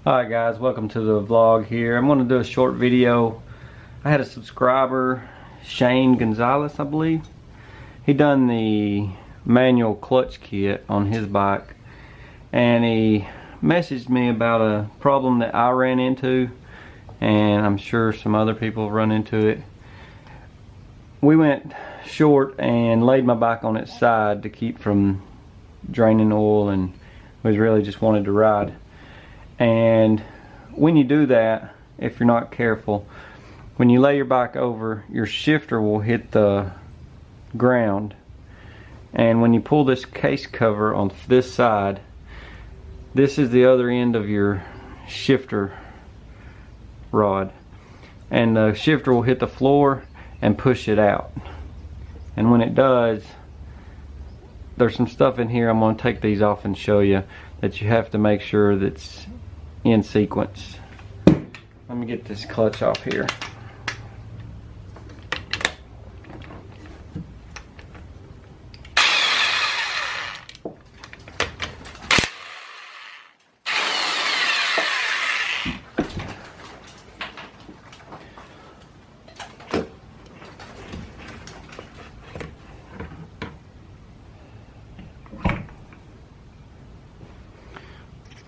Hi guys, welcome to the vlog here. I'm going to do a short video. I had a subscriber, Shane Gonzalez, I believe. He done the manual clutch kit on his bike, and he messaged me about a problem that I ran into, and I'm sure some other people have run into it. We went short and laid my bike on its side to keep from draining oil, and was really just wanted to ride. And when you do that, if you're not careful, when you lay your bike over, your shifter will hit the ground, and when you pull this case cover on this side, this is the other end of your shifter rod, and the shifter will hit the floor and push it out. And when it does, there's some stuff in here. I'm going to take these off and show you that you have to make sure that's in sequence. Let me get this clutch off here.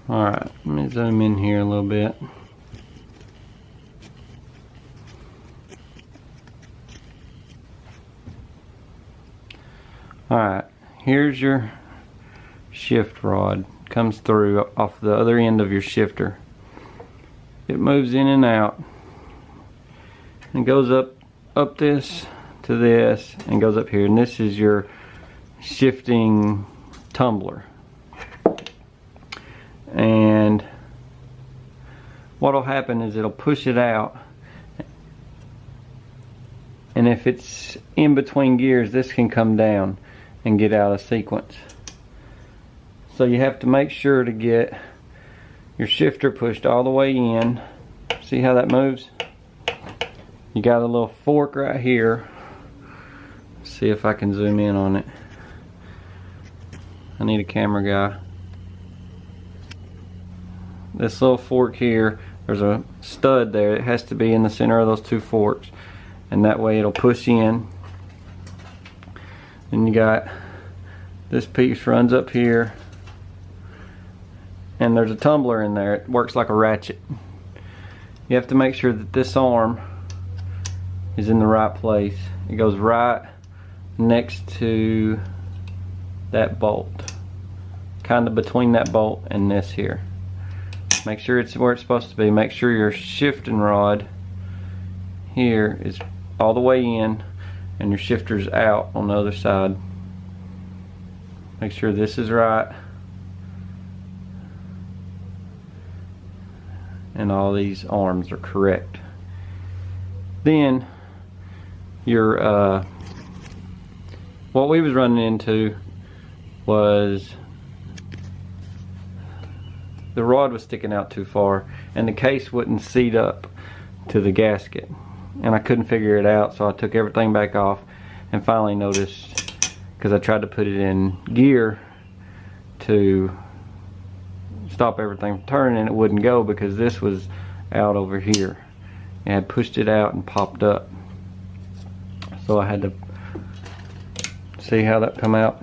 Alright, let me zoom in here a little bit. Alright, here's your shift rod. Comes through off the other end of your shifter. It moves in and out and goes up this to this and goes up here, and this is your shifting tumbler. And what'll happen is it'll push it out, and if it's in between gears, this can come down and get out of sequence. So you have to make sure to get your shifter pushed all the way in. See how that moves? You got a little fork right here. See if I can zoom in on it. I need a camera guy. This little fork here, there's a stud there. It has to be in the center of those two forks, and that way it'll push in. And you got this piece runs up here, and there's a tumbler in there. It works like a ratchet. You have to make sure that this arm is in the right place. It goes right next to that bolt, kind of between that bolt and this here. Make sure it's where it's supposed to be. Make sure your shifting rod here is all the way in and your shifter's out on the other side. Make sure this is right, and all these arms are correct. Then your what we was running into was the rod was sticking out too far, and the case wouldn't seat up to the gasket, and I couldn't figure it out, so I took everything back off and finally noticed, because I tried to put it in gear to stop everything from turning, and it wouldn't go because this was out over here. I had pushed it out and popped up, so I had to see how that come out.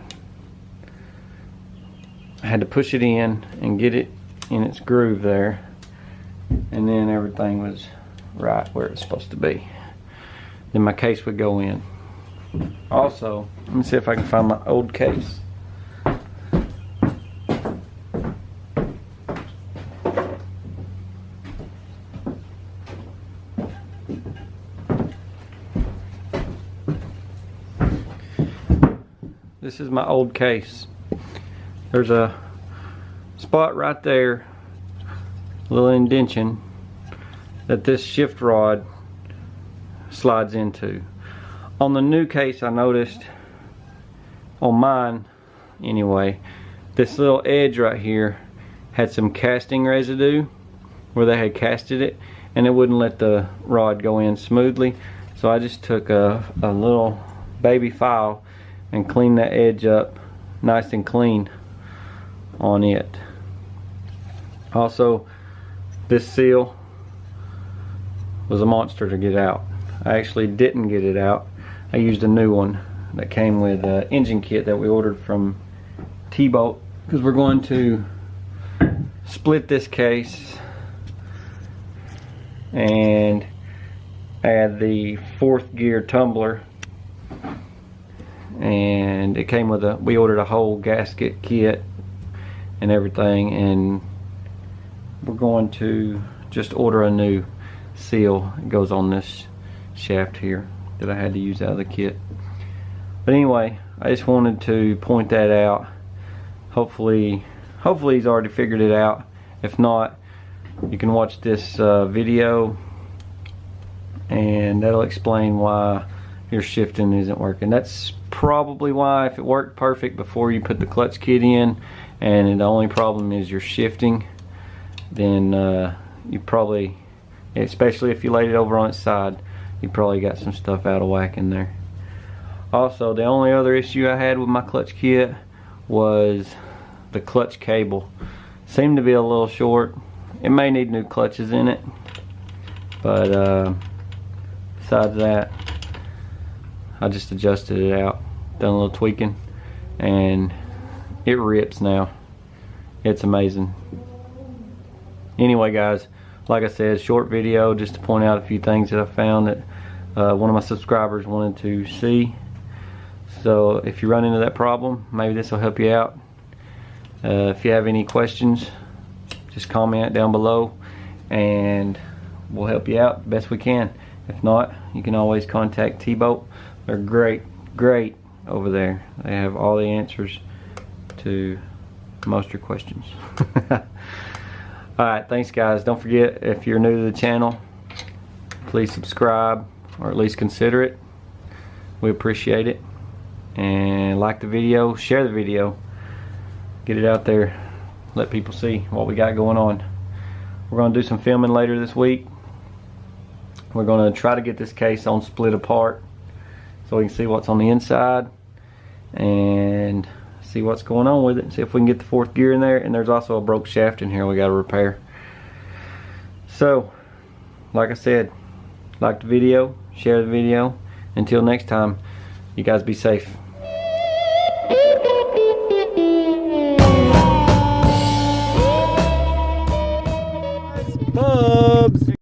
I had to push it in and get it in its groove there, and then everything was right where it's supposed to be. Then my case would go in. Also, let me see if I can find my old case. This is my old case. There's a spot right there, a little indentation, that this shift rod slides into. On the new case, I noticed, on mine anyway, this little edge right here had some casting residue where they had casted it, and it wouldn't let the rod go in smoothly. So I just took a little baby file and cleaned that edge up nice and clean on it. Also, This seal was a monster to get out. I actually didn't get it out. I used a new one that came with an engine kit that we ordered from T-Bolt, because we're going to split this case and add the 4th gear tumbler, and it came with we ordered a whole gasket kit and everything, and we're going to just order a new seal. It goes on this shaft here that I had to use out of the kit. But anyway, I just wanted to point that out. Hopefully he's already figured it out. If not, you can watch this video and that'll explain why your shifting isn't working. That's probably why. If it worked perfect before you put the clutch kit in and the only problem is your shifting, then you probably, especially if you laid it over on its side, you probably got some stuff out of whack in there. Also, the only other issue I had with my clutch kit was the clutch cable. Seemed to be a little short. It may need new clutches in it, but besides that, I just adjusted it out, done a little tweaking, and it rips now. It's amazing. Anyway guys, like I said, short video just to point out a few things that I found that one of my subscribers wanted to see. So if you run into that problem, maybe this will help you out. If you have any questions, just comment down below and we'll help you out the best we can. If not, you can always contact T-Bolt. They're great over there. They have all the answers to most of your questions. Alright, thanks guys. Don't forget, if you're new to the channel, please subscribe or at least consider it. We appreciate it. And like the video, share the video, get it out there, let people see what we got going on. We're going to do some filming later this week. We're going to try to get this case on split apart so we can see what's on the inside and see what's going on with it, see if we can get the 4th gear in there. And there's also a broke shaft in here we got to repair. So like I said, like the video, share the video. Until next time, you guys be safe. Bubs!